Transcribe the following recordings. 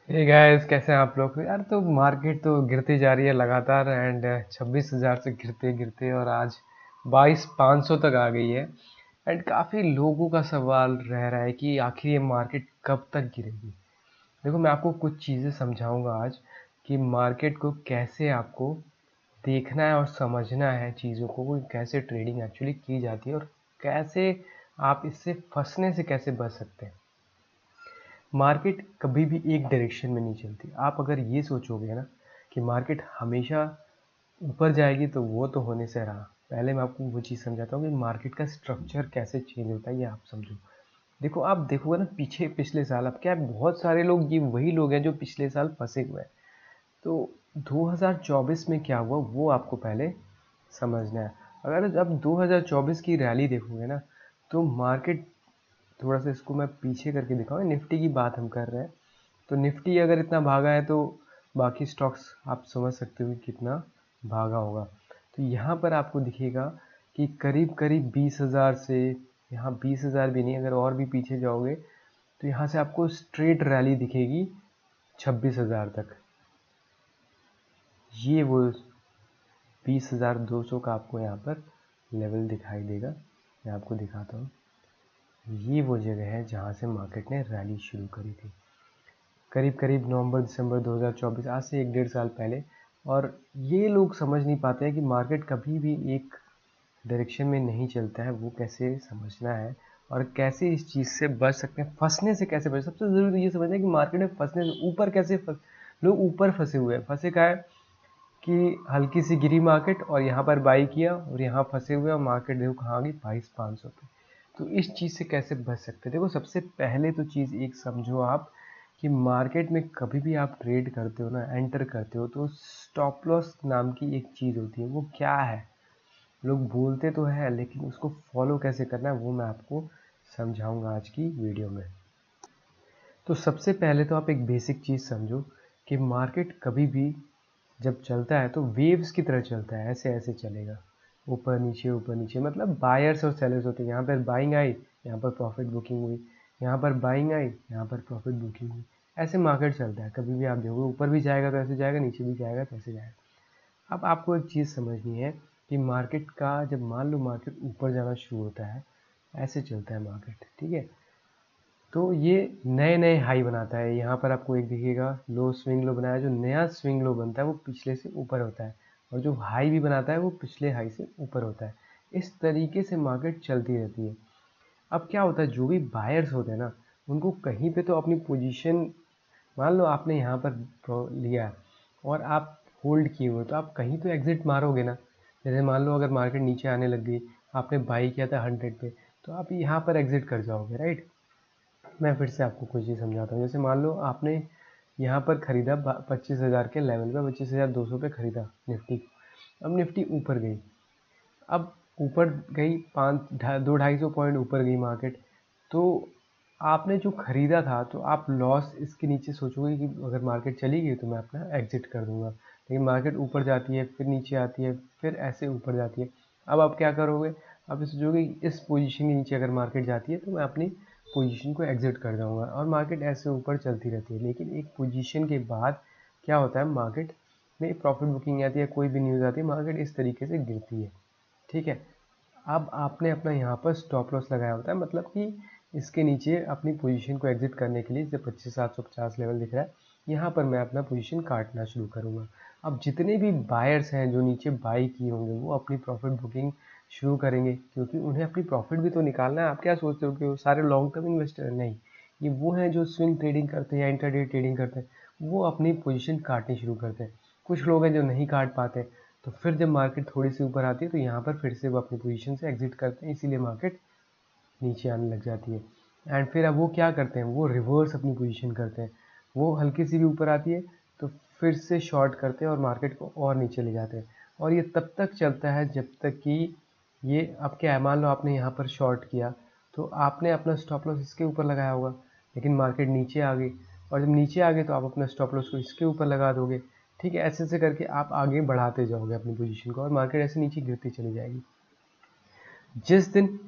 Hey guys, कैसे हैं आप लोग यार। तो मार्केट तो गिरती जा रही है लगातार एंड 26,000 से गिरते गिरते और आज 22,500 तक आ गई है। एंड काफ़ी लोगों का सवाल रह रहा है कि आखिर ये मार्केट कब तक गिरेगी। देखो, मैं आपको कुछ चीज़ें समझाऊंगा आज कि मार्केट को कैसे आपको देखना है और समझना है, चीज़ों को कैसे ट्रेडिंग एक्चुअली की जाती है और कैसे आप इससे फंसने से कैसे बच सकते हैं। मार्केट कभी भी एक डायरेक्शन में नहीं चलती। आप अगर ये सोचोगे ना कि मार्केट हमेशा ऊपर जाएगी तो वो तो होने से रहा। पहले मैं आपको वो चीज़ समझाता हूँ कि मार्केट का स्ट्रक्चर कैसे चेंज होता है, ये आप समझो। देखो, आप देखोगे ना पीछे पिछले साल, अब क्या है, बहुत सारे लोग ये वही लोग हैं जो पिछले साल फंसे हुए हैं। तो 2024 में क्या हुआ वो आपको पहले समझना है। अगर अब 2024 की रैली देखोगे ना तो मार्केट, थोड़ा सा इसको मैं पीछे करके दिखाऊँ, निफ्टी की बात हम कर रहे हैं। तो निफ्टी अगर इतना भागा है तो बाकी स्टॉक्स आप समझ सकते हो कि कितना भागा होगा। तो यहाँ पर आपको दिखेगा कि करीब करीब 20,000 से, यहाँ 20,000 भी नहीं, अगर और भी पीछे जाओगे तो यहाँ से आपको स्ट्रेट रैली दिखेगी 26,000 तक। ये वो 20,200 का आपको यहाँ पर लेवल दिखाई देगा। मैं आपको दिखाता हूँ। ये वो जगह है जहाँ से मार्केट ने रैली शुरू करी थी, करीब करीब नवंबर दिसंबर 2024, आज से 1 डेढ़ साल पहले। और ये लोग समझ नहीं पाते हैं कि मार्केट कभी भी एक डायरेक्शन में नहीं चलता है। वो कैसे समझना है और कैसे इस चीज़ से बच सकते हैं, फंसने से कैसे बच। सबसे ज़रूरी तो ये समझना है कि मार्केट में फंसने से ऊपर कैसे फंस, लोग ऊपर फंसे हुए हैं। फंसे क्या है कि हल्की सी गिरी मार्केट और यहाँ पर बाई किया और यहाँ फंसे हुए और मार्केट देखो कहाँ आ गई, 22,500 पे। तो इस चीज़ से कैसे बच सकते हैं। देखो, सबसे पहले तो चीज़ एक समझो आप कि मार्केट में कभी भी आप ट्रेड करते हो ना, एंटर करते हो, तो स्टॉप लॉस नाम की एक चीज़ होती है। वो क्या है, लोग बोलते तो है लेकिन उसको फॉलो कैसे करना है वो मैं आपको समझाऊंगा आज की वीडियो में। तो सबसे पहले तो आप एक बेसिक चीज़ समझो कि मार्केट कभी भी जब चलता है तो वेव्स की तरह चलता है, ऐसे ऐसे चलेगा, ऊपर नीचे। मतलब बायर्स और सेलर्स होते हैं। यहाँ पर बाइंग आई, यहाँ पर प्रॉफिट बुकिंग हुई, यहाँ पर बाइंग आई, यहाँ पर प्रॉफिट बुकिंग हुई। ऐसे मार्केट चलता है। कभी भी आप देखोगे ऊपर भी जाएगा तो ऐसे जाएगा, नीचे भी जाएगा तो ऐसे जाएगा। अब आपको एक चीज़ समझनी है कि मार्केट का जब मान लो मार्केट ऊपर जाना शुरू होता है, ऐसे चलता है मार्केट, ठीक है। तो ये नए नए हाई बनाता है। यहाँ पर आपको एक दिखेगा लो, स्विंग लो बनाया। जो नया स्विंग लो बनता है वो पिछले से ऊपर होता है और जो हाई भी बनाता है वो पिछले हाई से ऊपर होता है। इस तरीके से मार्केट चलती रहती है। अब क्या होता है, जो भी बायर्स होते हैं ना, उनको कहीं पे तो अपनी पोजीशन, मान लो आपने यहाँ पर लिया है और आप होल्ड किए हुए, तो आप कहीं तो एग्जिट मारोगे ना। जैसे मान लो अगर मार्केट नीचे आने लग गई, आपने बाई किया था 100 पे, तो आप यहाँ पर एग्जिट कर जाओगे, राइट। मैं फिर से आपको कुछ चीज़ समझाता हूँ। जैसे मान लो आपने यहाँ पर खरीदा 25,000 के लेवल पे, 25,200 पे खरीदा निफ्टी को। अब निफ्टी ऊपर गई, अब ऊपर गई, 200-250 पॉइंट ऊपर गई मार्केट। तो आपने जो खरीदा था तो आप लॉस इसके नीचे सोचोगे कि अगर मार्केट चली गई तो मैं अपना एग्जिट कर दूंगा। लेकिन मार्केट ऊपर जाती है, फिर नीचे आती है, फिर ऐसे ऊपर जाती है। अब आप क्या करोगे, आप ये सोचोगे इस पोजीशन के नीचे अगर मार्केट जाती है तो मैं अपनी पोजीशन को एग्जिट कर जाऊंगा। और मार्केट ऐसे ऊपर चलती रहती है। लेकिन एक पोजीशन के बाद क्या होता है, मार्केट में प्रॉफिट बुकिंग आती है, कोई भी न्यूज़ आती है, मार्केट इस तरीके से गिरती है, ठीक है। अब आपने अपना यहाँ पर स्टॉप लॉस लगाया होता है, मतलब कि इसके नीचे अपनी पोजीशन को एग्जिट करने के लिए, जैसे 25,750 लेवल दिख रहा है, यहाँ पर मैं अपना पोजीशन काटना शुरू करूँगा। अब जितने भी बायर्स हैं जो नीचे बाई किए होंगे वो अपनी प्रॉफिट बुकिंग शुरू करेंगे, क्योंकि उन्हें अपनी प्रॉफिट भी तो निकालना है। आप क्या सोचते हो कि वो सारे लॉन्ग टर्म इन्वेस्टर? नहीं, ये वो हैं जो स्विंग ट्रेडिंग करते हैं या इंटरडे ट्रेडिंग करते हैं। वो अपनी पोजीशन काटनी शुरू करते हैं। कुछ लोग हैं जो नहीं काट पाते, तो फिर जब मार्केट थोड़ी सी ऊपर आती है तो यहाँ पर फिर से वो अपनी पोजीशन से एग्जिट करते हैं, इसीलिए मार्केट नीचे आने लग जाती है। एंड फिर अब वो क्या करते हैं, वो रिवर्स अपनी पोजीशन करते हैं। वो हल्की सी भी ऊपर आती है तो फिर से शॉर्ट करते हैं और मार्केट को और नीचे ले जाते हैं। और ये तब तक चलता है जब तक कि ये, अब क्या है, मान लो आपने यहाँ पर शॉर्ट किया तो आपने अपना स्टॉप लॉस इसके ऊपर लगाया होगा, लेकिन मार्केट नीचे आ गई, और जब नीचे आ गए तो आप अपना स्टॉप लॉस को इसके ऊपर लगा दोगे, ठीक है। ऐसे ऐसे करके आप आगे बढ़ाते जाओगे अपनी पोजीशन को और मार्केट ऐसे नीचे गिरती चली जाएगी। जिस दिन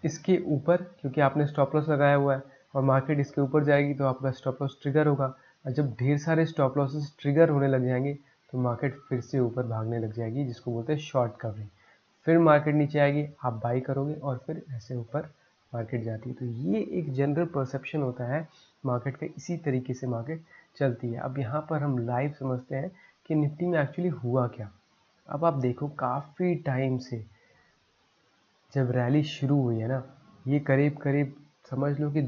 इसके ऊपर, क्योंकि आपने स्टॉप लॉस लगाया हुआ है, और मार्केट इसके ऊपर जाएगी तो आपका स्टॉप लॉस ट्रिगर होगा। और जब ढेर सारे स्टॉप लॉसेस ट्रिगर होने लग जाएंगे तो मार्केट फिर से ऊपर भागने लग जाएगी, जिसको बोलते हैं शॉर्ट कवरिंग। फिर मार्केट नीचे आएगी, आप बाई करोगे और फिर ऐसे ऊपर मार्केट जाती है। तो ये एक जनरल परसेप्शन होता है मार्केट का, इसी तरीके से मार्केट चलती है। अब यहाँ पर हम लाइव समझते हैं कि निफ्टी में एक्चुअली हुआ क्या। अब आप देखो काफ़ी टाइम से जब रैली शुरू हुई है ना, ये करीब करीब समझ लो कि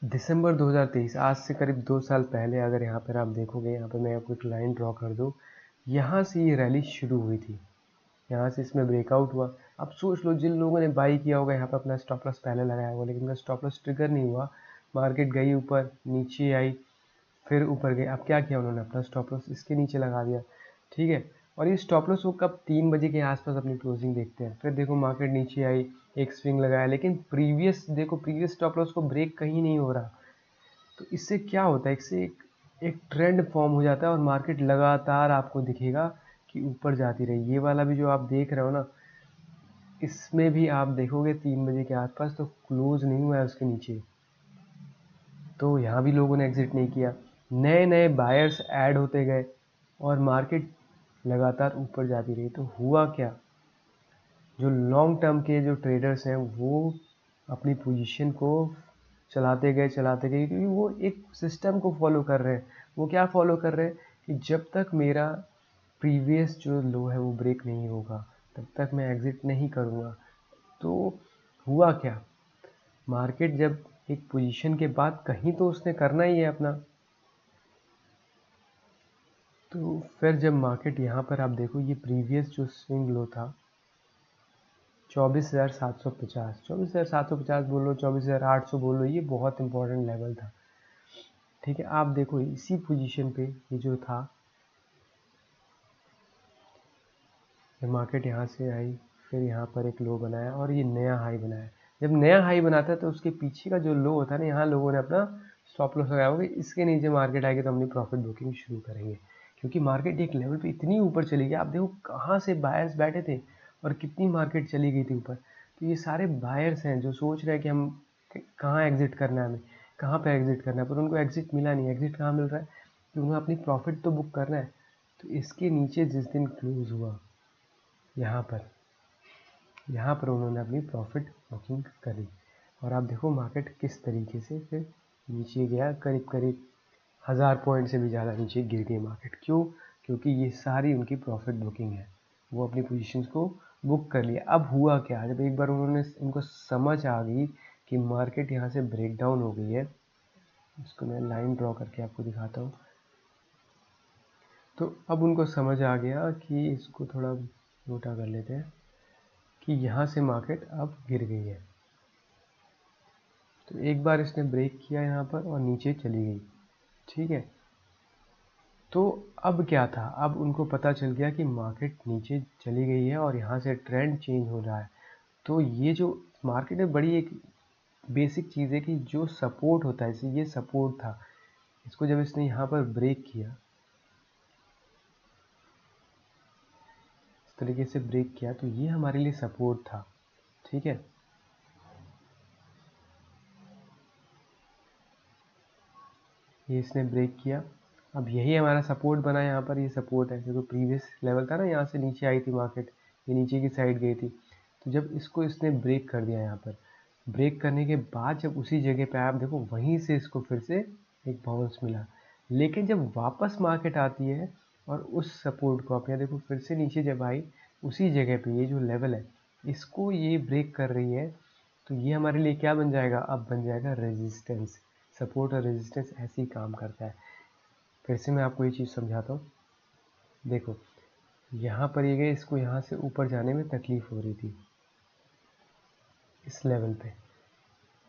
दिसंबर 2023, आज से करीब 2 साल पहले अगर यहाँ पर आप देखोगे, यहाँ पर मैं आपको एक लाइन ड्रॉ कर दूँ, यहाँ से ये रैली शुरू हुई थी, यहाँ से इसमें ब्रेकआउट हुआ। अब सोच लो जिन लोगों ने बाई किया होगा यहाँ पर अपना स्टॉप लॉस पहले लगाया होगा, लेकिन उनका स्टॉप लॉस ट्रिगर नहीं हुआ, मार्केट गई ऊपर, नीचे आई, फिर ऊपर गई। अब क्या किया उन्होंने, अपना स्टॉप लॉस इसके नीचे लगा दिया, ठीक है। और ये स्टॉप लॉस वो कब 3 बजे के आसपास अपनी क्लोजिंग देखते हैं। फिर देखो मार्केट नीचे आई, एक स्विंग लगाया, लेकिन प्रीवियस स्टॉप लॉस को ब्रेक कहीं नहीं हो रहा। तो इससे क्या होता है, इससे एक ट्रेंड फॉर्म हो जाता है और मार्केट लगातार आपको दिखेगा कि ऊपर जाती रही। ये वाला भी जो आप देख रहे हो ना, इसमें भी आप देखोगे 3 बजे के आसपास तो क्लोज नहीं हुआ है उसके नीचे, तो यहाँ भी लोगों ने एग्जिट नहीं किया, नए नए बायर्स ऐड होते गए और मार्केट लगातार ऊपर जाती रही। तो हुआ क्या, जो लॉन्ग टर्म के जो ट्रेडर्स हैं वो अपनी पोजीशन को चलाते गए, क्योंकि वो एक सिस्टम को फॉलो कर रहे हैं। वो क्या फॉलो कर रहे हैं कि जब तक मेरा प्रीवियस जो लो है वो ब्रेक नहीं होगा तब तक मैं एग्जिट नहीं करूँगा। तो हुआ क्या, मार्केट जब एक पोजीशन के बाद कहीं तो उसने करना ही है अपना, तो फिर जब मार्केट यहाँ पर आप देखो, ये प्रीवियस जो स्विंग लो था 24,750, 24,750 बोल लो, 24,800 बोल लो, ये बहुत इंपॉर्टेंट लेवल था, ठीक है। आप देखो इसी पोजीशन पे ये जो था, ये मार्केट यहाँ से आई, फिर यहाँ पर एक लो बनाया और ये नया हाई बनाया। जब नया हाई बनाता है तो उसके पीछे का जो लो होता है ना, यहाँ लोगों ने अपना स्टॉप लॉस लगाया होगा, इसके नीचे मार्केट आएगी तो अपनी प्रॉफिट बुकिंग शुरू करेंगे, क्योंकि मार्केट एक लेवल पे इतनी ऊपर चली गई। आप देखो कहाँ से बायर्स बैठे थे और कितनी मार्केट चली गई थी ऊपर। तो ये सारे बायर्स हैं जो सोच रहे हैं कि हम कहाँ एग्जिट करना है, हमें कहाँ पर एग्जिट करना है, पर उनको एग्जिट मिला नहीं। एग्जिट कहाँ मिल रहा है कि उन्हें अपनी प्रॉफिट तो बुक करना है। तो इसके नीचे जिस दिन क्लोज हुआ, यहाँ पर उन्होंने अपनी प्रॉफिट बुकिंग करी और आप देखो मार्केट किस तरीके से फिर नीचे गया, करीब करीब 1000 पॉइंट से भी ज़्यादा नीचे गिर गई मार्केट। क्यों, क्योंकि ये सारी उनकी प्रॉफिट बुकिंग है, वो अपनी पोजीशंस को बुक कर लिया। अब हुआ क्या, जब एक बार उनको समझ आ गई कि मार्केट यहाँ से ब्रेक डाउन हो गई है, इसको मैं लाइन ड्रॉ करके आपको दिखाता हूँ। तो अब उनको समझ आ गया कि इसको थोड़ा मोटा कर लेते हैं कि यहाँ से मार्केट अब गिर गई है। तो एक बार इसने ब्रेक किया यहाँ पर और नीचे चली गई, ठीक है। तो अब क्या था, अब उनको पता चल गया कि मार्केट नीचे चली गई है और यहाँ से ट्रेंड चेंज हो रहा है। तो ये जो मार्केट में बड़ी एक बेसिक चीज़ है कि जो सपोर्ट होता है, जैसे ये सपोर्ट था, इसको जब इसने यहाँ पर ब्रेक किया, इस तरीके से ब्रेक किया, तो ये हमारे लिए सपोर्ट था, ठीक है। ये इसने ब्रेक किया, अब यही हमारा सपोर्ट बना, यहाँ पर ये सपोर्ट है। देखो प्रीवियस लेवल था ना, यहाँ से नीचे आई थी मार्केट, ये नीचे की साइड गई थी। तो जब इसको इसने ब्रेक कर दिया, यहाँ पर ब्रेक करने के बाद जब उसी जगह पे आप देखो, वहीं से इसको फिर से एक बाउंस मिला। लेकिन जब वापस मार्केट आती है और उस सपोर्ट को आप यहाँ देखो फिर से नीचे जब आई, उसी जगह पे ये जो लेवल है इसको ये ब्रेक कर रही है, तो ये हमारे लिए क्या बन जाएगा, अब बन जाएगा रेजिस्टेंस। सपोर्ट और रेजिस्टेंस ऐसे ही काम करता है। फिर से मैं आपको ये चीज़ समझाता हूँ। देखो यहाँ पर ये गए, इसको यहाँ से ऊपर जाने में तकलीफ हो रही थी इस लेवल पे,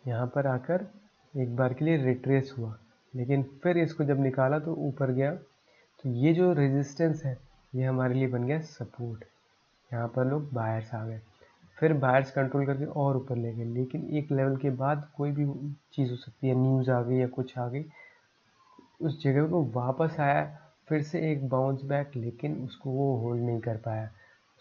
यहाँ पर आकर एक बार के लिए रिट्रेस हुआ, लेकिन फिर इसको जब निकाला तो ऊपर गया। तो ये जो रेजिस्टेंस है ये हमारे लिए बन गया सपोर्ट। यहाँ पर लोग बायर्स आ गए, फिर बायर्स कंट्रोल करके और ऊपर ले गए, लेकिन एक लेवल के बाद कोई भी चीज़ हो सकती है, न्यूज़ आ गई या कुछ आ गई, उस जगह को वापस आया, फिर से एक बाउंस बैक, लेकिन उसको वो होल्ड नहीं कर पाया,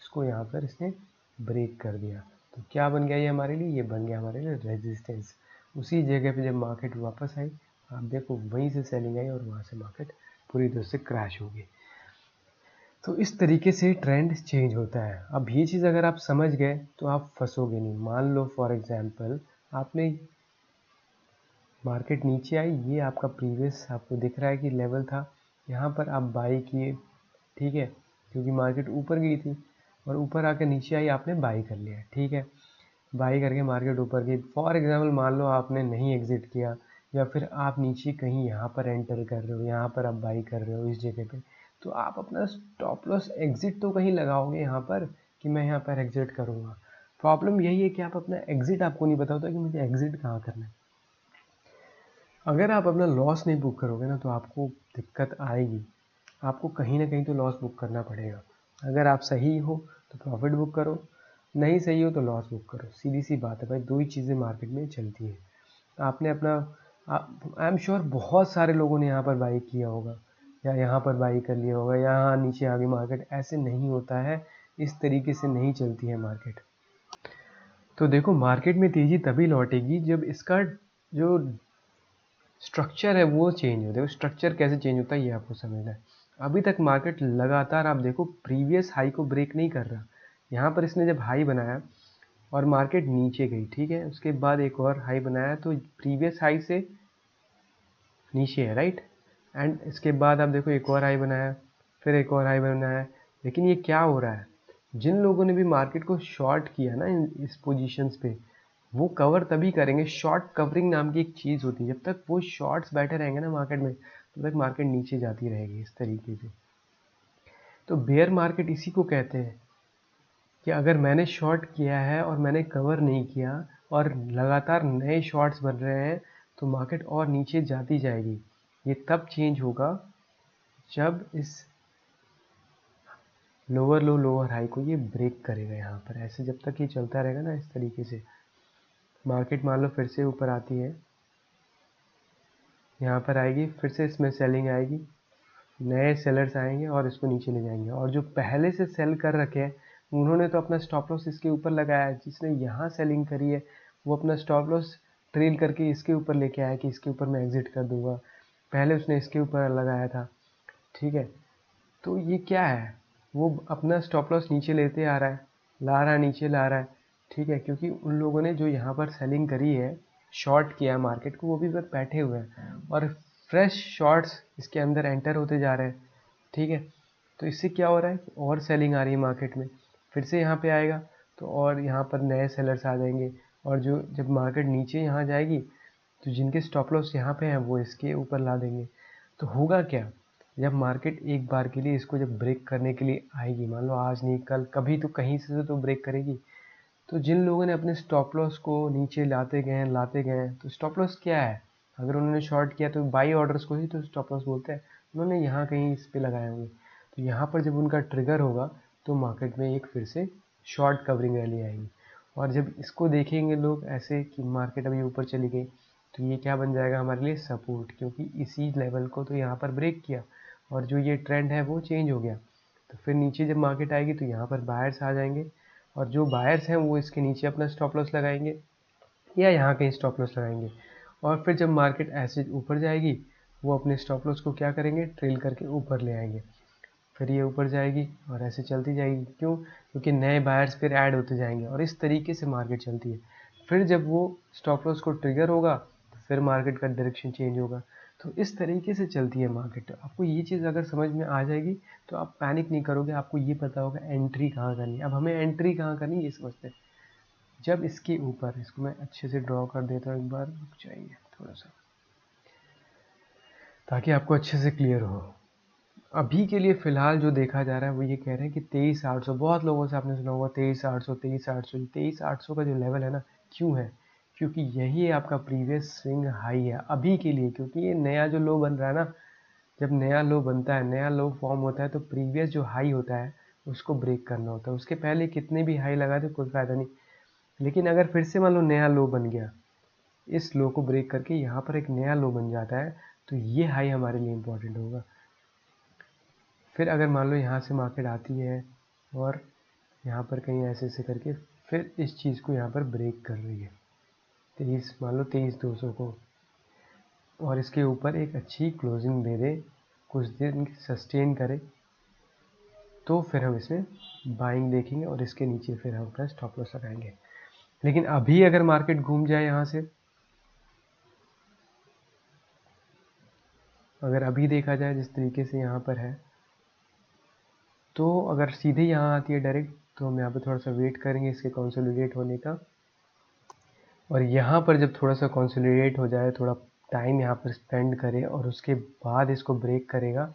उसको यहाँ पर इसने ब्रेक कर दिया। तो क्या बन गया ये हमारे लिए, ये बन गया हमारे लिए रेजिस्टेंस। उसी जगह पे जब मार्केट वापस आई आप देखो वहीं से सेलिंग आई और वहाँ से मार्केट पूरी तरह से क्रैश हो गई। तो इस तरीके से ट्रेंड चेंज होता है। अब ये चीज़ अगर आप समझ गए तो आप फंसोगे नहीं। मान लो फॉर एग्जांपल आपने मार्केट नीचे आई, ये आपका प्रीवियस आपको दिख रहा है कि लेवल था, यहाँ पर आप बाई किए, ठीक है, क्योंकि मार्केट ऊपर गई थी और ऊपर आकर नीचे आई, आपने बाई कर लिया, ठीक है। बाई करके मार्केट ऊपर गई, फॉर एग्जांपल मान लो आपने नहीं एग्जिट किया या फिर आप नीचे कहीं यहाँ पर एंटर कर रहे हो, यहाँ पर आप बाई कर रहे हो इस जगह पे, तो आप अपना स्टॉप लॉस एग्जिट तो कहीं लगाओगे यहाँ पर कि मैं यहाँ पर एग्जिट करूँगा। प्रॉब्लम यही है कि आप अपना एग्जिट आपको नहीं पता होता कि मुझे एग्जिट कहाँ करना है। अगर आप अपना लॉस नहीं बुक करोगे ना तो आपको दिक्कत आएगी, आपको कहीं ना कहीं तो लॉस बुक करना पड़ेगा। अगर आप सही हो तो प्रॉफिट बुक करो, नहीं सही हो तो लॉस बुक करो, सीधी सी बात है भाई, दो ही चीज़ें मार्केट में चलती हैं। आपने अपना आई एम श्योर बहुत सारे लोगों ने यहाँ पर बाई किया होगा या यहाँ पर बाई कर लिया होगा, यहाँ नीचे आगे मार्केट, ऐसे नहीं होता है, इस तरीके से नहीं चलती है मार्केट। तो देखो मार्केट में तेज़ी तभी लौटेगी जब इसका जो स्ट्रक्चर है वो चेंज हो। देखो स्ट्रक्चर कैसे चेंज होता है ये आपको समझना है। अभी तक मार्केट लगातार आप देखो प्रीवियस हाई को ब्रेक नहीं कर रहा। यहाँ पर इसने जब हाई बनाया और मार्केट नीचे गई, ठीक है, उसके बाद एक और हाई बनाया तो प्रीवियस हाई से नीचे है, राइट। एंड इसके बाद आप देखो एक और हाई बनाया, फिर एक और हाई बनाया। लेकिन ये क्या हो रहा है, जिन लोगों ने भी मार्केट को शॉर्ट किया ना इस पोजीशंस पे, वो कवर तभी करेंगे। शॉर्ट कवरिंग नाम की एक चीज़ होती है, जब तक वो शॉर्ट्स बैठे रहेंगे ना मार्केट में तब तक मार्केट नीचे जाती रहेगी इस तरीके से। तो बेयर मार्केट इसी को कहते हैं कि अगर मैंने शॉर्ट किया है और मैंने कवर नहीं किया और लगातार नए शॉर्ट्स बन रहे हैं तो मार्केट और नीचे जाती जाएगी। ये तब चेंज होगा जब इस लोअर लो लोअर हाई को ये ब्रेक करेगा। यहाँ पर ऐसे जब तक ये चलता रहेगा ना इस तरीके से, मार्केट मान लो फिर से ऊपर आती है, यहाँ पर आएगी, फिर से इसमें सेलिंग आएगी, नए सेलर्स आएंगे और इसको नीचे ले जाएंगे। और जो पहले से सेल कर रखे हैं उन्होंने तो अपना स्टॉप लॉस इसके ऊपर लगाया है। जिसने यहाँ सेलिंग करी है वो अपना स्टॉप लॉस ट्रेल करके इसके ऊपर लेके आया कि इसके ऊपर मैं एग्जिट कर दूंगा, पहले उसने इसके ऊपर लगाया था, ठीक है। तो ये क्या है, वो अपना स्टॉप लॉस नीचे लेते आ रहा है, ला रहा है, नीचे ला रहा है, ठीक है, क्योंकि उन लोगों ने जो यहाँ पर सेलिंग करी है, शॉर्ट किया मार्केट को, वो भी बस बैठे हुए हैं और फ्रेश शॉर्ट्स इसके अंदर एंटर होते जा रहे हैं, ठीक है। तो इससे क्या हो रहा है कि और सेलिंग आ रही है मार्केट में, फिर से यहाँ पे आएगा तो और यहाँ पर नए सेलर्स आ जाएंगे। और जो जब मार्केट नीचे यहाँ जाएगी तो जिनके स्टॉप लॉस यहाँ पे हैं वो इसके ऊपर ला देंगे। तो होगा क्या, जब मार्केट एक बार के लिए इसको जब ब्रेक करने के लिए आएगी, मान लो आज नहीं कल, कभी तो कहीं से तो ब्रेक करेगी, तो जिन लोगों ने अपने स्टॉप लॉस को नीचे लाते गए, तो स्टॉप लॉस क्या है, अगर उन्होंने शॉर्ट किया तो बाई ऑर्डर्स को ही तो स्टॉप लॉस बोलते हैं, उन्होंने यहाँ कहीं इस पे लगाए होंगे। तो यहाँ पर जब उनका ट्रिगर होगा तो मार्केट में एक फिर से शॉर्ट कवरिंग रैली आएगी। और जब इसको देखेंगे लोग ऐसे कि मार्केट अभी ऊपर चली गई, तो ये क्या बन जाएगा हमारे लिए, सपोर्ट, क्योंकि इसी लेवल को तो यहाँ पर ब्रेक किया और जो ये ट्रेंड है वो चेंज हो गया। तो फिर नीचे जब मार्केट आएगी तो यहाँ पर बायर्स आ जाएंगे और जो बायर्स हैं वो इसके नीचे अपना स्टॉप लॉस लगाएंगे या यहाँ कहीं स्टॉप लॉस लगाएंगे। और फिर जब मार्केट ऐसे ऊपर जाएगी वो अपने स्टॉप लॉस को क्या करेंगे, ट्रेल करके ऊपर ले आएंगे, फिर ये ऊपर जाएगी और ऐसे चलती जाएगी। क्यों, क्योंकि नए बायर्स फिर ऐड होते जाएंगे और इस तरीके से मार्केट चलती है। फिर जब वो स्टॉप लॉस को ट्रिगर होगा तो फिर मार्केट का डायरेक्शन चेंज होगा। तो इस तरीके से चलती है मार्केट। आपको ये चीज़ अगर समझ में आ जाएगी तो आप पैनिक नहीं करोगे, आपको ये पता होगा एंट्री कहाँ करनी है। अब हमें एंट्री कहाँ करनी है ये समझते हैं। जब इसके ऊपर, इसको मैं अच्छे से ड्रॉ कर देता हूँ, एक बार रुक जाइए थोड़ा सा ताकि आपको अच्छे से क्लियर हो। अभी के लिए फ़िलहाल जो देखा जा रहा है वो ये कह रहे हैं कि 23,800, बहुत लोगों से आपने सुना होगा 23,800 23,800, 23,800 का जो लेवल है ना, क्यों है, क्योंकि यही आपका प्रीवियस स्विंग हाई है अभी के लिए। क्योंकि ये नया जो लो बन रहा है ना, जब नया लो बनता है, नया लो फॉर्म होता है, तो प्रीवियस जो हाई होता है उसको ब्रेक करना होता है। उसके पहले कितने भी हाई लगा दे कोई फ़ायदा नहीं। लेकिन अगर फिर से मान लो नया लो बन गया, इस लो को ब्रेक करके यहाँ पर एक नया लो बन जाता है, तो ये हाई हमारे लिए इम्पोर्टेंट होगा। फिर अगर मान लो यहाँ से मार्केट आती है और यहाँ पर कहीं ऐसे ऐसे करके फिर इस चीज़ को यहाँ पर ब्रेक कर रही है, 23, मान लो 23,200 को, और इसके ऊपर एक अच्छी क्लोजिंग दे दे, कुछ दिन सस्टेन करे, तो फिर हम इसमें बाइंग देखेंगे और इसके नीचे फिर हम अपना स्टॉप लॉस लगाएंगे। लेकिन अभी अगर मार्केट घूम जाए यहाँ से, अगर अभी देखा जाए जिस तरीके से यहाँ पर है, तो अगर सीधे यहाँ आती है डायरेक्ट, तो हम यहाँ पे थोड़ा सा वेट करेंगे इसके कंसोलिडेट होने का। और यहाँ पर जब थोड़ा सा कंसोलिडेट हो जाए, थोड़ा टाइम यहाँ पर स्पेंड करे और उसके बाद इसको ब्रेक करेगा,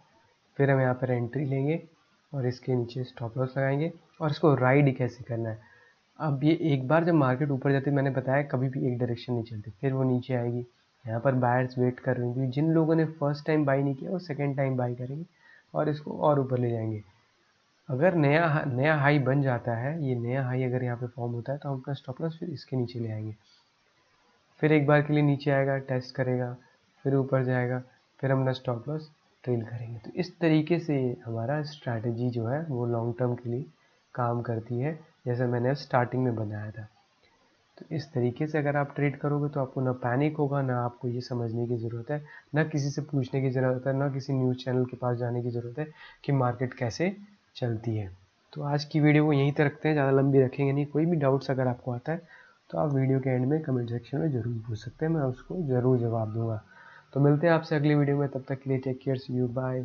फिर हम यहाँ पर एंट्री लेंगे और इसके नीचे स्टॉप लॉस लगाएंगे। और इसको राइड कैसे करना है, अब ये एक बार जब मार्केट ऊपर जाती है, मैंने बताया कभी भी एक डायरेक्शन नहीं चलती, फिर वो नीचे आएगी। यहाँ पर बायर्स वेट कर रहे हैं, जिन लोगों ने फर्स्ट टाइम बाई नहीं किया वो सेकेंड टाइम बाई करेंगे और इसको और ऊपर ले जाएंगे। अगर नया हाई बन जाता है, ये नया हाई अगर यहाँ पे फॉर्म होता है, तो हम अपना स्टॉप लॉस फिर इसके नीचे ले आएंगे। फिर एक बार के लिए नीचे आएगा, टेस्ट करेगा, फिर ऊपर जाएगा, फिर हम अपना स्टॉप लॉस ट्रेल करेंगे। तो इस तरीके से हमारा स्ट्रैटेजी जो है वो लॉन्ग टर्म के लिए काम करती है, जैसा मैंने स्टार्टिंग में बनाया था। तो इस तरीके से अगर आप ट्रेड करोगे तो आपको ना पैनिक होगा, ना आपको ये समझने की ज़रूरत है, ना किसी से पूछने की ज़रूरत है, ना किसी न्यूज़ चैनल के पास जाने की ज़रूरत है कि मार्केट कैसे चलती है। तो आज की वीडियो को यहीं तक रखते हैं, ज़्यादा लंबी रखेंगे नहीं। कोई भी डाउट्स अगर आपको आता है तो आप वीडियो के एंड में कमेंट सेक्शन में ज़रूर पूछ सकते हैं, मैं उसको ज़रूर जवाब दूंगा। तो मिलते हैं आपसे अगली वीडियो में, तब तक के लिए take care, see you, bye.